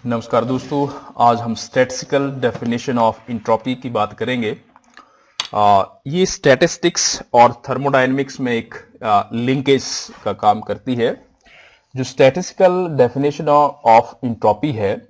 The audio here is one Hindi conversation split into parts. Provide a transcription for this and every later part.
नमस्कार दोस्तों, आज हम स्टैटिस्टिकल डेफिनेशन ऑफ इंट्रॉपी की बात करेंगे। ये स्टैटिस्टिक्स और थर्मोडायनेमिक्स में एक लिंकेज का काम करती है। जो स्टैटिस्टिकल डेफिनेशन ऑफ इंट्रॉपी है,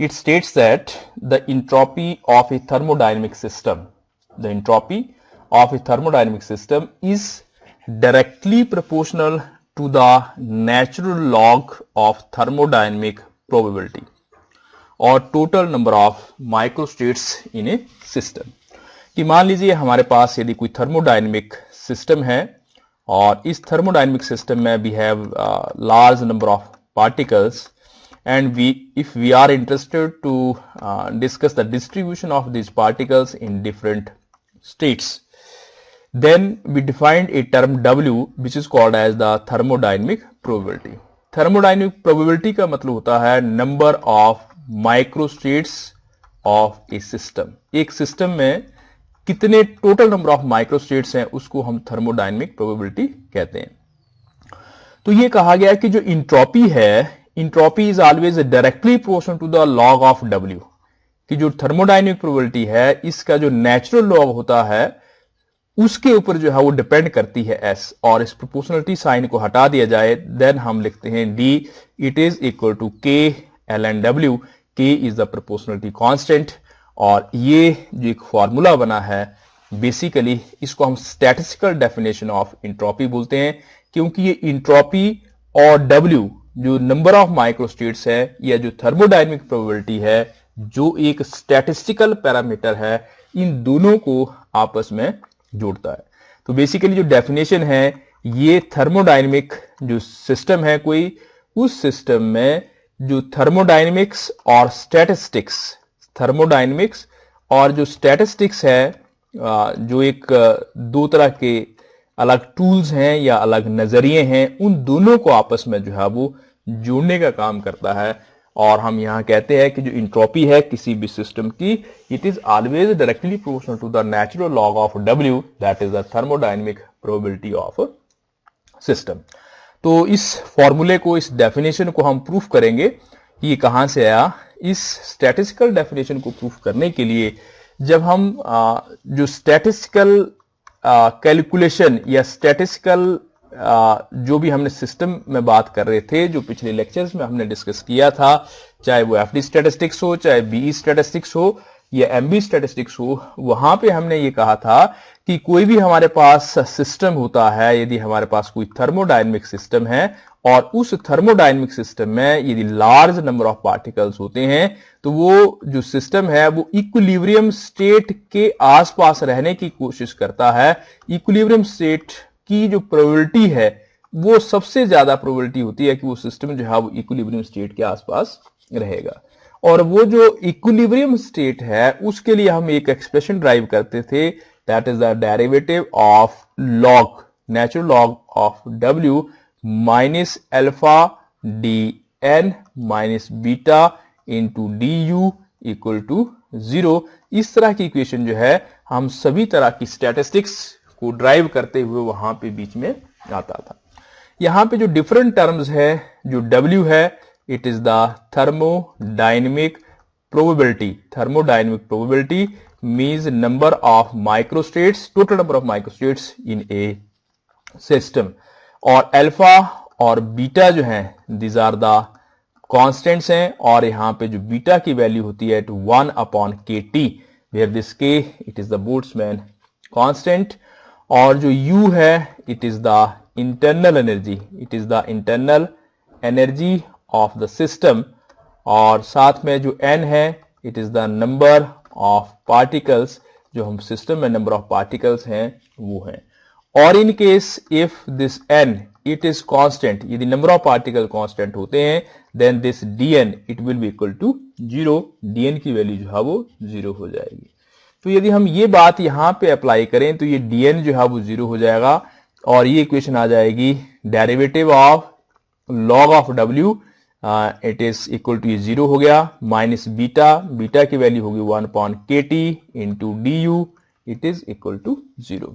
it states that the entropy of A thermodynamic system is directly proportional to the natural log of thermodynamic probability और total number of microstates in a system। कि मान लीजिए हमारे पास यदि कोई थर्मोडायनेमिक सिस्टम है और इस थर्मोडायनेमिक सिस्टम में we have large number of particles and if we are interested to discuss the distribution of these particles in different states, then we defined a term W which is called as the thermodynamic probability। thermodynamic probability का मतलब होता है number of microstates of a system। एक सिस्टम में कितने टोटल नंबर ऑफ माइक्रोस्टेट्स हैं उसको हम थर्मोडायनेमिक प्रोबेबिलिटी कहते हैं। तो ये कहा गया कि जो इंट्रोपी है, entropy is always directly proportional to the log of W। कि जो थर्मोडायनेमिक प्रोबेबिलिटी है इसका जो नेचुरल लॉग होता है उसके ऊपर जो है वो डिपेंड करती है S, और इस प्रोपोर्शनलिटी साइन को हटा दिया जाए देन हम लिखते हैं D it is equal to K ln W। K is the proportionality constant, और ये जो एक फॉर्मूला बना है बेसिकली इसको हम स्टैटिस्टिकल डेफिनेशन ऑफ इंट्रोपी बोलते हैं, क्योंकि ये इंट्रोपी और W जो नंबर ऑफ माइक्रोस्टेट्स है या जो थर्मोडायनेमिक प्रोबेबिलिटी है जो एक स्टैटिस्टिकल पैरामीटर है, इन दोनों को आपस में जोड़ता है। तो बेसिकली जो डेफिनेशन है, ये थर्मोडायनेमिक जो सिस्टम है कोई, उस सिस्टम में जो थर्मोडायनेमिक्स और जो स्टैटिस्टिक्स है, जो एक दो तरह के अलग टूल्स हैं या अलग नजरिए हैं, उन दोनों को आपस में जो है वो जोड़ने का काम करता है। और हम यहां कहते हैं कि जो इंट्रोपी है किसी भी सिस्टम की, it is always directly proportional to the natural log of W, that is the thermodynamic probability of system. तो इस फॉर्मूले को, इस डेफिनेशन को हम प्रूफ करेंगे कि ये कहां से आया। इस स्टैटिस्टिकल डेफिनेशन को प्रूफ करने के लिए जब हम जो स्टैटिस्टिकल कैलकुलेशन या स्टैटिस्टिकल जो भी हमने सिस्टम में बात कर रहे थे, जो पिछले लेक्चर्स में हमने डिस्कस किया था, चाहे वो FD स्टैटिस्टिक्स हो, चाहे BE स्टैटिस्टिक्स हो या MB स्टैटिस्टिक्स हो, वहां पे हमने ये कहा था कि कोई भी हमारे पास सिस्टम होता है, यदि हमारे पास कोई थर्मोडायनेमिक सिस्टम है और उस थर्मोडायनेमिक सिस्टम में यदि लार्ज नंबर ऑफ पार्टिकल्स होते हैं, तो वो जो सिस्टम है वो इक्विलिब्रियम स्टेट के आसपास रहने की कोशिश करता है। इक्विलिब्रियम स्टेट की जो प्रोबेबिलिटी है वो सबसे ज्यादा प्रोबेबिलिटी होती है कि वो सिस्टम जो है वो इक्विलिब्रियम स्टेट के आसपास रहेगा। और वो जो इक्विलिब्रियम स्टेट है उसके लिए हम एक एक्सप्रेशन ड्राइव करते थे, that is the derivative of log, natural log of W minus alpha dn minus beta into DU equal to 0। इस तरह की इक्वेशन जो है हम सभी तरह की स्टैटिस्टिक्स को ड्राइव करते हुए वहां पे बीच में आता था। यहां पे जो डिफरेंट टर्म्स है, जो W है, it is the thermodynamic probability. Thermodynamic probability means number of microstates, total number of microstates in A system. और अल्फा और बीटा जो है दीज आर द कांस्टेंट्स हैं, और यहां पे जो बीटा की वैल्यू होती है to 1/KT, where this K it is the Boltzmann constant. और जो U है, it is the internal energy, it is the internal energy of the system. और साथ में जो N है, it is the number of particles, जो हम सिस्टम में नंबर ऑफ पार्टिकल्स हैं वो हैं। और in case if this N it is constant, यदि नंबर ऑफ पार्टिकल कांस्टेंट होते हैं, then this Dn it will be equal to 0। Dn की वैल्यू जो है वो 0 हो जाएगी। तो यदि हम ये बात यहां पे अप्लाई करें तो ये Dn जो है वो 0 हो जाएगा, और ये इक्वेशन आ जाएगी derivative of log of W it is equal to 0 हो गया, माइनस बीटा, बीटा की वैल्यू होगी 1/KT into DU it is equal to 0।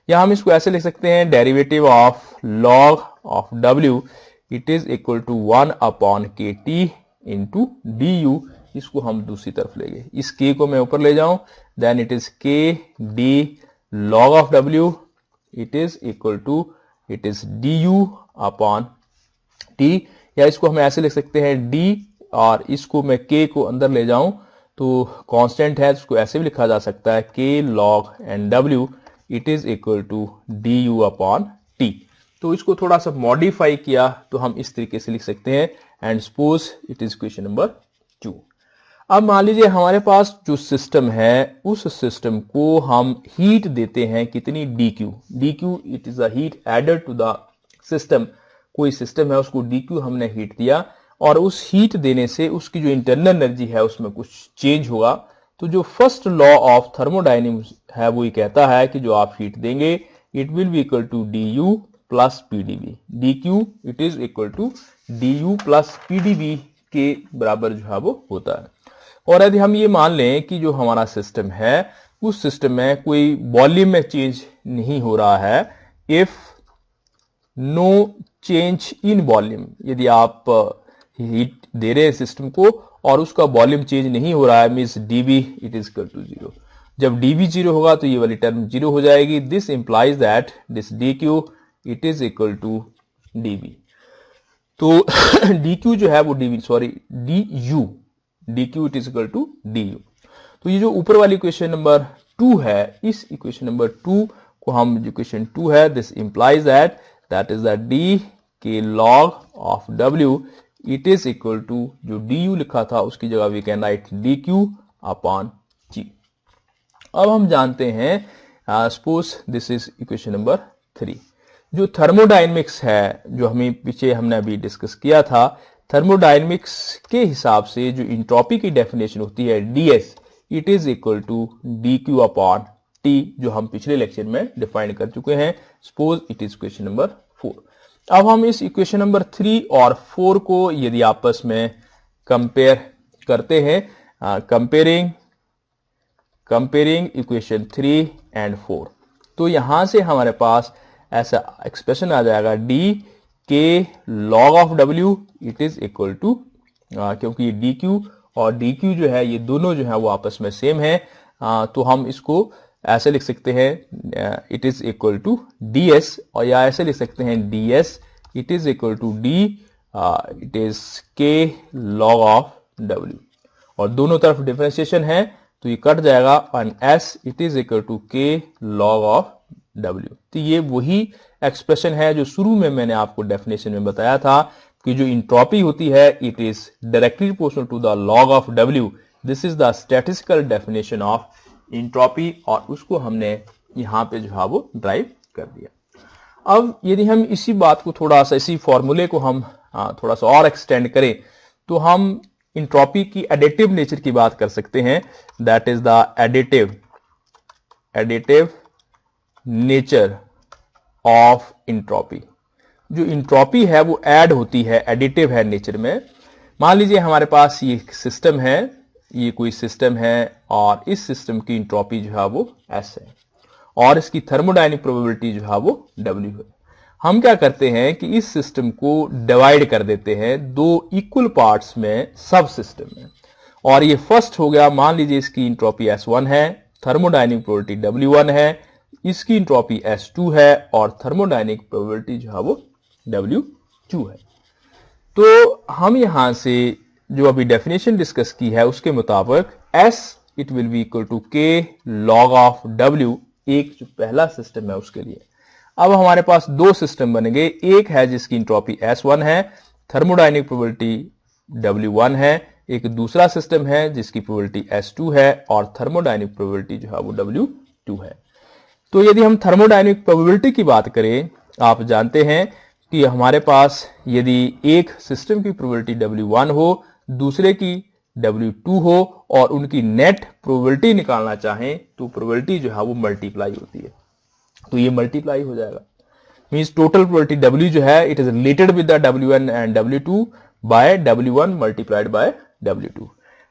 या हम इसको ऐसे लिख सकते हैं, derivative of log of W it is equal to 1/KT into D U, इसको हम दूसरी तरफ लेंगे, इस के को मैं ऊपर ले जाऊं, then it is K D log of W, it is equal to it is D U upon T, या इसको हम ऐसे लिख सकते हैं डी और इसको मैं के को अंदर ले जाऊं तो कांस्टेंट है, इसको ऐसे भी लिखा जा सकता है K log and W, it is equal to D U upon T. तो इसको थोड़ा सा मॉडिफाई किया तो हम इस तरीके से लिख सकते हैं, and suppose it is question number 2। अब मान लीजिए हमारे पास जो सिस्टम है उस सिस्टम को हम हीट देते हैं कितनी, D Q, it is a heat added to the system. कोई सिस्टम है उसको डी क्यू हमने हीट दिया और उस हीट देने से उसकी जो इंटरनल एनर्जी है उसमें कुछ चेंज होगा। तो जो फर्स्ट लॉ ऑफ थर्मोडायनेमिक्स है वो ये कहता है कि जो आप हीट देंगे it will be equal to D U plus PDV, D Q it is equal to D U plus PDV के बराबर जो है वो होता है। और यदि हम ये मान लें कि जो हमारा सिस्टम है उस सिस्टम में कोई वॉल्यूम में चेंज नहीं हो रहा है, if no change in volume, यदि आप हीट दे रहे हैं सिस्टम को और उसका वॉल्यूम चेंज नहीं हो रहा है, means DV it is equal to 0। जब डीवी 0 होगा तो ये वाली टर्म 0 हो जाएगी। This implies that this D Q it is equal to DV. तो डी क्यू जो है वो D Q it is equal to D U. तो ये जो ऊपर वाली इक्वेशन नंबर 2 है, इस इक्वेशन नंबर 2 को हम जो इक्वेशन 2 है, this implies that is the D K log of W it is equal to जो डी यू लिखा था उसकी जगह we can write D Q upon G. अब हम जानते हैं suppose this is equation number 3। जो थर्मोडायनेमिक्स है जो हमने अभी डिस्कस किया था, थर्मोडायनेमिक्स के हिसाब से जो इंट्रोपी की डेफिनेशन होती है ds it is equal to D Q upon T, जो हम पिछले लेक्चर में डिफाइन कर चुके हैं। Suppose it is question number 4। अब हम इस इक्वेशन नंबर 3 और 4 को यदि आपस में कंपेयर करते हैं, कंपेयरिंग इक्वेशन 3 एंड 4, तो यहां से हमारे पास ऐसा एक्सप्रेशन आ जाएगा D K log of W it is equal to, क्योंकि ये डी क्यू और डी क्यू जो है ये दोनों जो है वो आपस में सेम है, तो हम इसको ऐसे लिख सकते हैं it is equal to D S, और या ऐसे लिख सकते हैं D S it is equal to D it is K log of W, और दोनों तरफ डिफरेंशिएशन है तो ये कट जाएगा, और S it is equal to K log of W. तो ये वही एक्सप्रेशन है जो शुरू में मैंने आपको डेफिनेशन में बताया था कि जो इंट्रोपी होती है it is directly proportional to the log of W. This is the statistical definition of entropy, और उसको हमने यहां पे जो है वो ड्राइव कर दिया। अब यदि हम इसी बात को थोड़ा सा, इसी फॉर्मूले को हम थोड़ा सा और एक्सटेंड करें तो हम इंट्रोपी की एडिटिव नेचर की बात कर सकते हैं। That is the additive nature of entropy. जो इंट्रोपी है वो ऐड होती है, एडिटिव है नेचर में। मान लीजिए हमारे पास ये सिस्टम है, ये कोई सिस्टम है और इस सिस्टम की इंट्रोपी जो है वो S है और इसकी थर्मोडायनेमिक प्रोबेबिलिटी जो है वो W है। हम क्या करते हैं कि इस सिस्टम को डिवाइड कर देते हैं दो इक्वल पार्ट्स में, सब सिस्टम में, और ये फर्स्ट हो गया, मान लीजिए इसकी इंट्रोपी S1 है, थर्मोडायनेमिक प्रोबेबिलिटी W1 है, इसकी इंट्रोपी S2 है और थर्मोडायनेमिक प्रोबेबिलिटी जो है वो W2 है। तो हम यहां से जो अभी डेफिनेशन डिस्कस की है उसके मुताबिक S it will be equal to K log of W, एक जो पहला सिस्टम है उसके लिए। अब हमारे पास दो सिस्टम बनेंगे, एक है जिसकी इंट्रोपी S1 है, थर्मोडायनेमिक प्रोबेबिलिटी W1 है, एक दूसरा सिस्टम है जिसकी प्रोबेबिलिटी S2 है और थर्मोडायनेमिक प्रोबेबिलिटी जो है वो W2 है। तो यदि हम थर्मोडायनेमिक प्रोबेबिलिटी की बात करें, आप जानते हैं कि हमारे पास यदि एक सिस्टम की प्रोबेबिलिटी W1 हो, दूसरे की W2 हो और उनकी नेट प्रोबेबिलिटी निकालना चाहें तो प्रोबेबिलिटी जो है वो मल्टीप्लाई होती है, तो ये मल्टीप्लाई हो जाएगा। मींस टोटल प्रोबेबिलिटी W जो है it is related with the W1 and W2 by W1 multiplied by W2।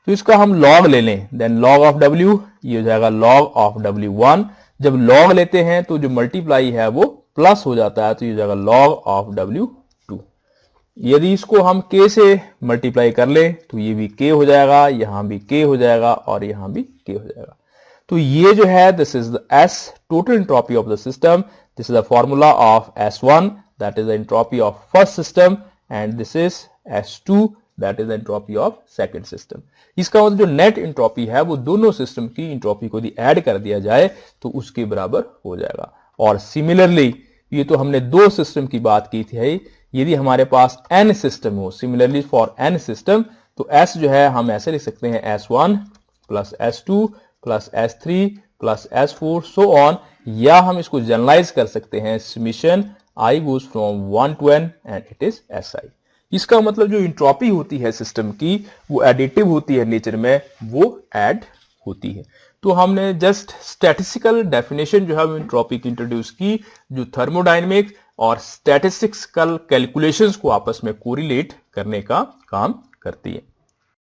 तो इसका हम लॉग ले लें, देन लॉग ऑफ W ये हो जाएगा लॉग ऑफ W1। जब लॉग लेते हैं तो जो मल्टीप्लाई है वो प्लस हो जाता है, तो ये हो जाएगा लॉग ऑफ W2। यदि इसको हम k से मल्टीप्लाई कर ले तो ये भी k हो जाएगा, यहां भी k हो जाएगा और यहां भी k हो जाएगा। तो ये जो है this is the S total entropy of the system, this is the formula of S1 that is the entropy of first system and this is S2 that is the entropy of second system. इसका मतलब जो नेट एंट्रोपी है वो दोनों सिस्टम की एंट्रोपी को यदि ऐड कर दिया जाए तो उसके बराबर हो जाएगा। और सिमिलरली ये तो हमने दो सिस्टम की बात की थी, यदि हमारे पास n सिस्टम हो, सिमिलरली फॉर n सिस्टम, तो s जो है हम ऐसे लिख सकते हैं S1 plus S2 plus S3 plus S4 so on, या हम इसको जनरलाइज कर सकते हैं summation i goes from 1 to n and it is Si। इसका मतलब जो एंट्रोपी होती है सिस्टम की वो एडिटिव होती है नेचर में, वो ऐड होती है। तो हमने जस्ट स्टैटिस्टिकल डेफिनेशन जो है एंट्रोपी की इंट्रोड्यूस की, जो थर्मोडायनेमिक्स और स्टैटिस्टिक्स कैलकुलेशंस को आपस में कोरिलेट करने का काम करती है।